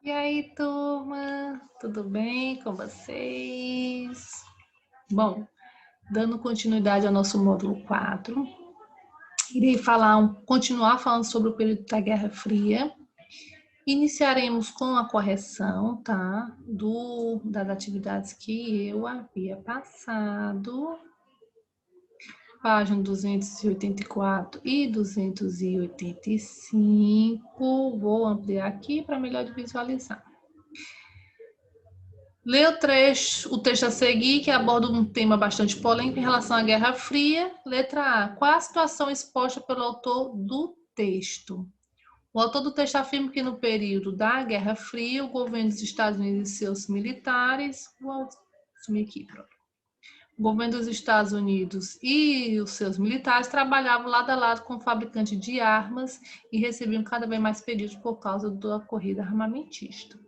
E aí, turma? Tudo bem com vocês? Bom, dando continuidade ao nosso módulo 4, irei continuar falando sobre o período da Guerra Fria. Iniciaremos com a correção, tá? Das atividades que eu havia passado. Página 284 e 285. Vou ampliar aqui para melhor visualizar. Lê o texto a seguir, que aborda um tema bastante polêmico em relação à Guerra Fria. Letra A. Qual a situação exposta pelo autor do texto? O autor do texto afirma que no período da Guerra Fria, o governo dos Estados Unidos e seus militares... Vou assumir aqui, pronto. O governo dos Estados Unidos e os seus militares trabalhavam lado a lado com o fabricante de armas e recebiam cada vez mais pedidos por causa da corrida armamentista.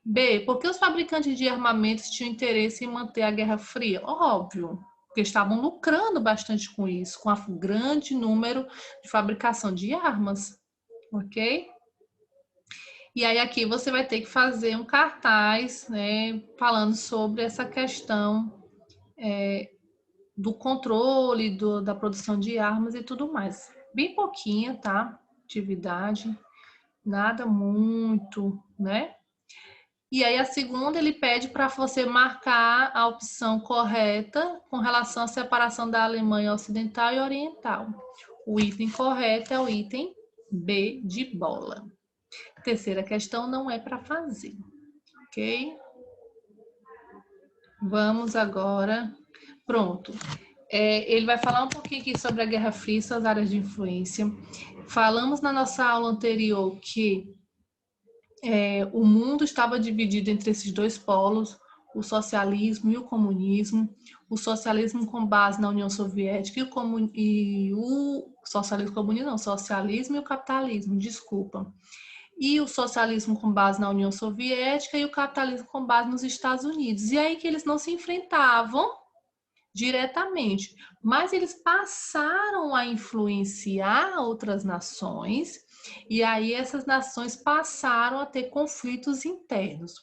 B. Por que os fabricantes de armamentos tinham interesse em manter a Guerra Fria? Óbvio, porque estavam lucrando bastante com isso, com o grande número de fabricação de armas, ok? E aí aqui você vai ter que fazer um cartaz, né, falando sobre essa questão do controle, da produção de armas e tudo mais. Bem pouquinha, tá? Atividade, nada muito, né? E aí a segunda ele pede para você marcar a opção correta com relação à separação da Alemanha Ocidental e Oriental. O item correto é o item B de bola. Terceira questão não é para fazer, ok? Vamos agora. Pronto. Ele vai falar um pouquinho aqui sobre a Guerra Fria e suas áreas de influência. Falamos na nossa aula anterior que o mundo estava dividido entre esses dois polos, o socialismo e o comunismo. O socialismo com base na União Soviética e o socialismo comunista, não, socialismo e o capitalismo, desculpa. E o socialismo com base na União Soviética e o capitalismo com base nos Estados Unidos. E aí que eles não se enfrentavam diretamente, mas eles passaram a influenciar outras nações, e aí essas nações passaram a ter conflitos internos.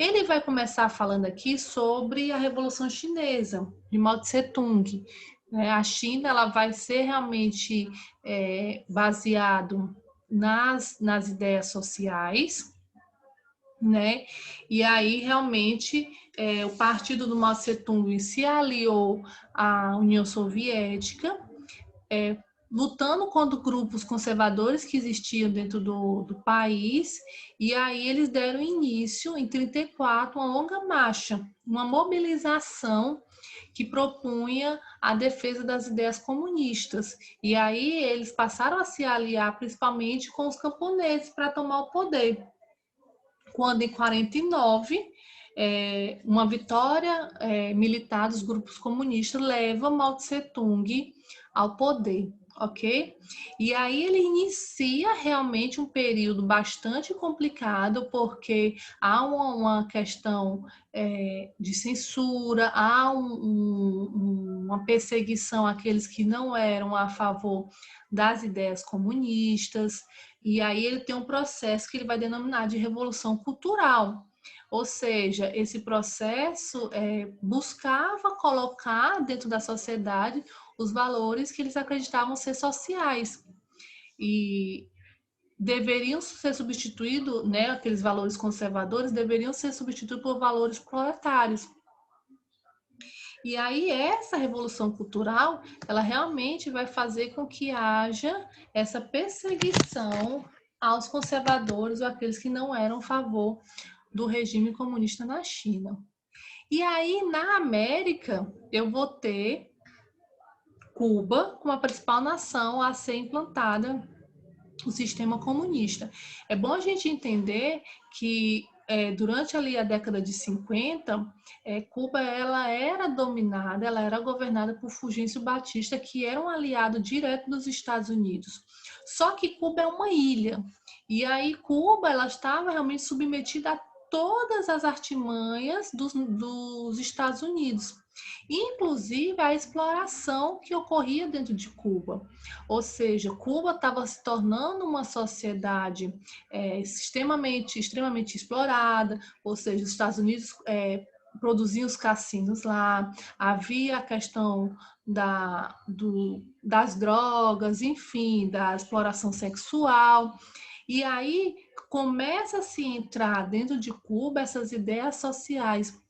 Ele vai começar falando aqui sobre a Revolução Chinesa, de Mao Tse-tung. A China ela vai ser realmente baseado nas ideias sociais, né? E aí realmente o partido do Mao Tse-tung se aliou à União Soviética, lutando contra grupos conservadores que existiam dentro do país, e aí eles deram início, em 1934, uma longa marcha, uma mobilização que propunha a defesa das ideias comunistas. E aí eles passaram a se aliar principalmente com os camponeses para tomar o poder. Quando em 1949, uma vitória militar dos grupos comunistas leva Mao Tse-tung ao poder, ok? E aí ele inicia realmente um período bastante complicado, porque há uma questão de censura, há uma perseguição àqueles que não eram a favor das ideias comunistas, e aí ele tem um processo que ele vai denominar de revolução cultural. Ou seja, esse processo buscava colocar dentro da sociedade os valores que eles acreditavam ser sociais. E deveriam ser substituídos, né, aqueles valores conservadores deveriam ser substituídos por valores proletários. E aí essa revolução cultural, ela realmente vai fazer com que haja essa perseguição aos conservadores ou aqueles que não eram a favor do regime comunista na China. E aí na América eu vou ter Cuba como a principal nação a ser implantada o sistema comunista. É bom a gente entender que durante ali a década de 50, Cuba ela era dominada, ela era governada por Fulgêncio Batista, que era um aliado direto dos Estados Unidos. Só que Cuba é uma ilha, e aí Cuba ela estava realmente submetida a todas as artimanhas dos Estados Unidos, inclusive a exploração que ocorria dentro de Cuba. Ou seja, Cuba estava se tornando uma sociedade extremamente explorada, ou seja, os Estados Unidos produziam os cassinos lá, havia a questão das drogas, enfim, da exploração sexual. E aí começa a se entrar dentro de Cuba essas ideias sociais.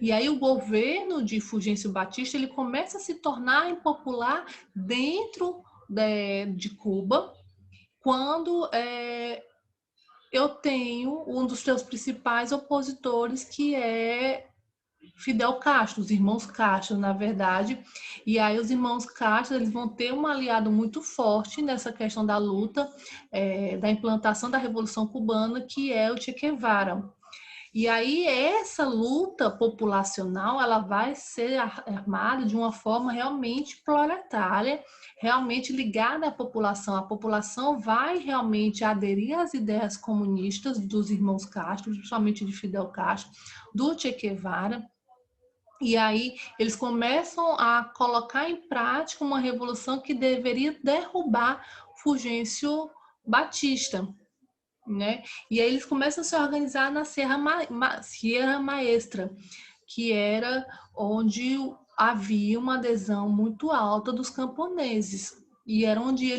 E aí o governo de Fulgêncio Batista ele começa a se tornar impopular dentro de Cuba, quando eu tenho um dos seus principais opositores, que é Fidel Castro, os irmãos Castro, na verdade. E aí os irmãos Castro eles vão ter um aliado muito forte nessa questão da luta, da implantação da Revolução Cubana, que é o Che Guevara. E aí essa luta populacional ela vai ser armada de uma forma realmente proletária, realmente ligada à população. A população vai realmente aderir às ideias comunistas dos irmãos Castro, principalmente de Fidel Castro, do Che Guevara. E aí eles começam a colocar em prática uma revolução que deveria derrubar Fulgêncio Batista, né? E aí eles começam a se organizar na Sierra Maestra, que era onde havia uma adesão muito alta dos camponeses. E era onde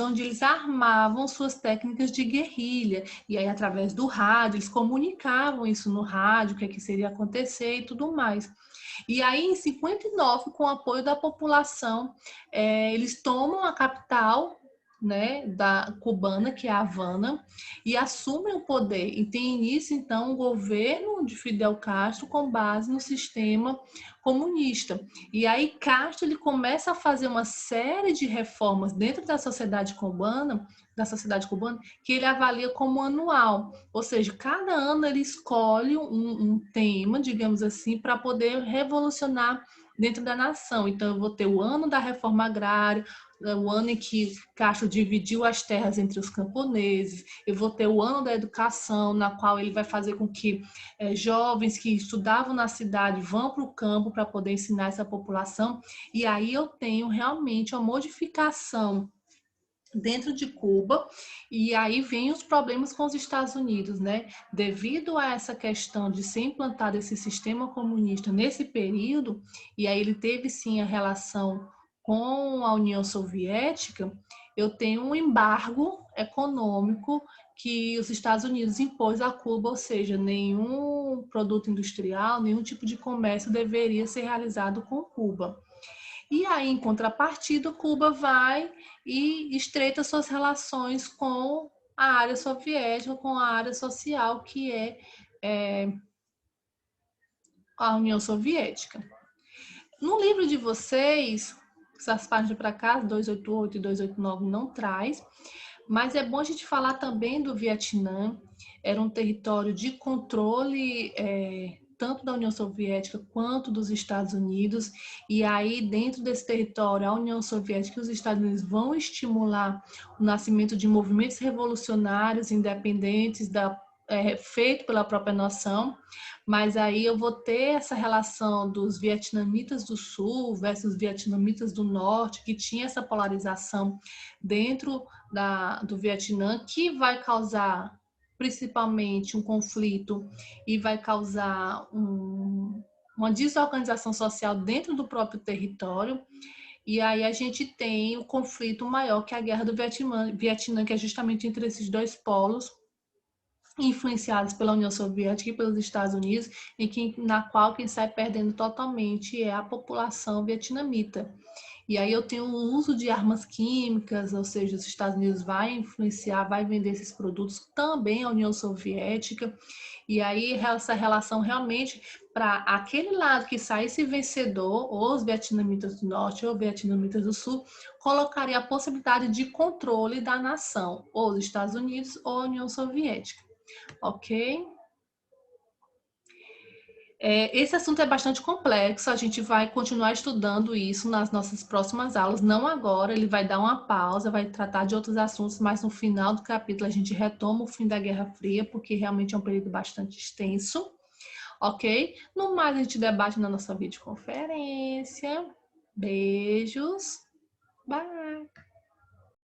onde eles armavam suas técnicas de guerrilha. E aí, através do rádio, eles comunicavam isso no rádio, o que, que seria acontecer e tudo mais. E aí, em 59, com o apoio da população, eles tomam a capital, né, da cubana, que é a Havana, e assumem o poder. E tem início, então, o governo de Fidel Castro com base no sistema comunista. E aí Castro ele começa a fazer uma série de reformas dentro da sociedade cubana, que ele avalia como anual. Ou seja, cada ano ele escolhe um tema, digamos assim, para poder revolucionar dentro da nação. Então, eu vou ter o ano da reforma agrária, o ano em que Castro dividiu as terras entre os camponeses, eu vou ter o ano da educação, na qual ele vai fazer com que jovens que estudavam na cidade vão para o campo para poder ensinar essa população, e aí eu tenho realmente uma modificação dentro de Cuba, e aí vem os problemas com os Estados Unidos, né? Devido a essa questão de ser implantado esse sistema comunista nesse período, e aí ele teve sim a relação com a União Soviética, eu tenho um embargo econômico que os Estados Unidos impôs a Cuba, ou seja, nenhum produto industrial, nenhum tipo de comércio deveria ser realizado com Cuba. E aí, em contrapartida, Cuba vai e estreita suas relações com a área soviética, com a área social, que é a União Soviética. No livro de vocês, essas páginas para cá, 288 e 289 não traz, mas é bom a gente falar também do Vietnã. Era um território de controle tanto da União Soviética quanto dos Estados Unidos, e aí dentro desse território a União Soviética e os Estados Unidos vão estimular o nascimento de movimentos revolucionários independentes feito pela própria nação, mas aí eu vou ter essa relação dos vietnamitas do sul versus vietnamitas do norte, que tinha essa polarização dentro do Vietnã, que vai causar principalmente um conflito e vai causar uma desorganização social dentro do próprio território. E aí a gente tem o conflito maior, que é a Guerra do Vietnã, que é justamente entre esses dois polos, influenciados pela União Soviética e pelos Estados Unidos, na qual quem sai perdendo totalmente é a população vietnamita. E aí eu tenho o uso de armas químicas, ou seja, os Estados Unidos vai influenciar, vai vender esses produtos também à União Soviética. E aí essa relação realmente, para aquele lado que saísse vencedor, ou os vietnamitas do norte ou vietnamitas do sul, colocaria a possibilidade de controle da nação, ou os Estados Unidos ou a União Soviética. Ok? Esse assunto é bastante complexo, a gente vai continuar estudando isso nas nossas próximas aulas, não agora, ele vai dar uma pausa, vai tratar de outros assuntos, mas no final do capítulo a gente retoma o fim da Guerra Fria, porque realmente é um período bastante extenso, ok? No mais, a gente debate na nossa videoconferência. Beijos, bye!